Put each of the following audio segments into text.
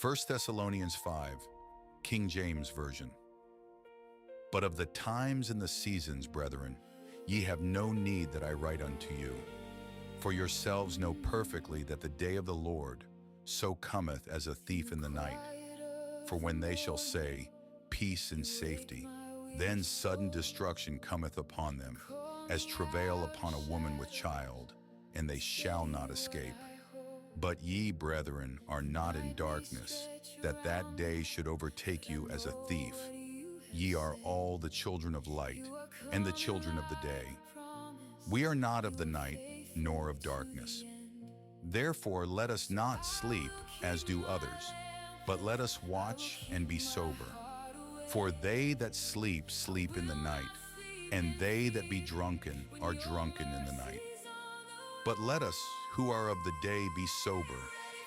1 Thessalonians 5, King James Version. But of the times and the seasons, brethren, ye have no need that I write unto you. For yourselves know perfectly that the day of the Lord so cometh as a thief in the night. For when they shall say, Peace and safety, then sudden destruction cometh upon them, as travail upon a woman with child, and they shall not escape. But ye, brethren, are not in darkness, that that day should overtake you as a thief. Ye are all the children of light, and the children of the day. We are not of the night, nor of darkness. Therefore let us not sleep, as do others, but let us watch and be sober. For they that sleep, sleep in the night, and they that be drunken are drunken in the night. But let us, who are of the day, be sober,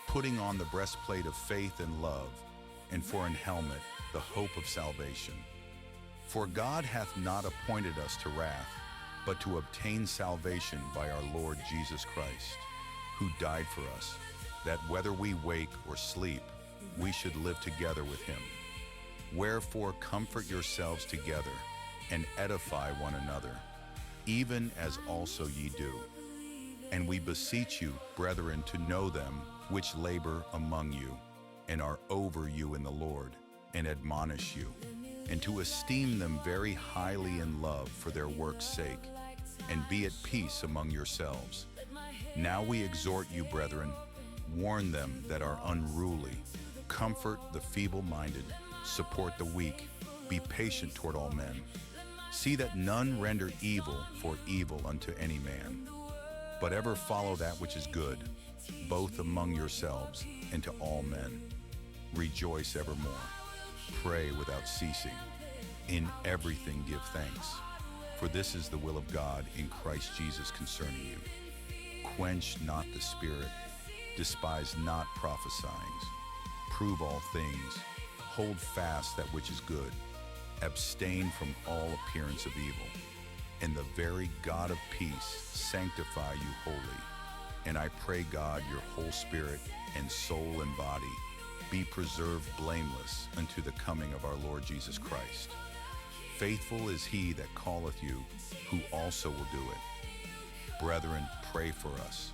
putting on the breastplate of faith and love, and for an helmet the hope of salvation. For God hath not appointed us to wrath, but to obtain salvation by our Lord Jesus Christ, who died for us, that whether we wake or sleep, we should live together with him. Wherefore comfort yourselves together, and edify one another, even as also ye do. And we beseech you, brethren, to know them which labor among you, and are over you in the Lord, and admonish you, and to esteem them very highly in love for their work's sake, and be at peace among yourselves. Now we exhort you, brethren, warn them that are unruly, comfort the feeble-minded, support the weak, be patient toward all men. See that none render evil for evil unto any man, but ever follow that which is good, both among yourselves and to all men. Rejoice evermore. Pray without ceasing. In everything give thanks, for this is the will of God in Christ Jesus concerning you. Quench not the spirit, despise not prophesying. Prove all things, hold fast that which is good, abstain from all appearance of evil. And the very God of peace sanctify you wholly. And I pray God your whole spirit and soul and body be preserved blameless unto the coming of our Lord Jesus Christ. Faithful is he that calleth you, who also will do it. Brethren, pray for us.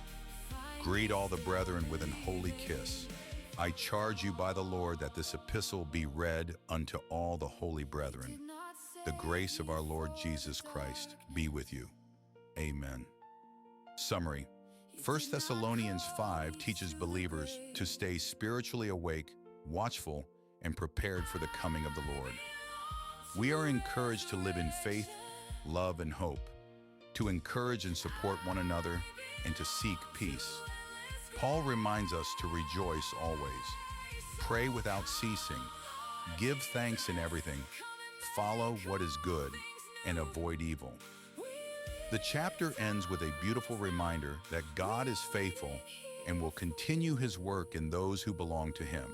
Greet all the brethren with an holy kiss. I charge you by the Lord that this epistle be read unto all the holy brethren. The grace of our Lord Jesus Christ be with you. Amen. Summary. 1 Thessalonians 5 teaches believers to stay spiritually awake, watchful, and prepared for the coming of the Lord. We are encouraged to live in faith, love, and hope, to encourage and support one another, and to seek peace. Paul reminds us to rejoice always, pray without ceasing, give thanks in everything, follow what is good, and avoid evil. The chapter ends with a beautiful reminder that God is faithful and will continue his work in those who belong to him.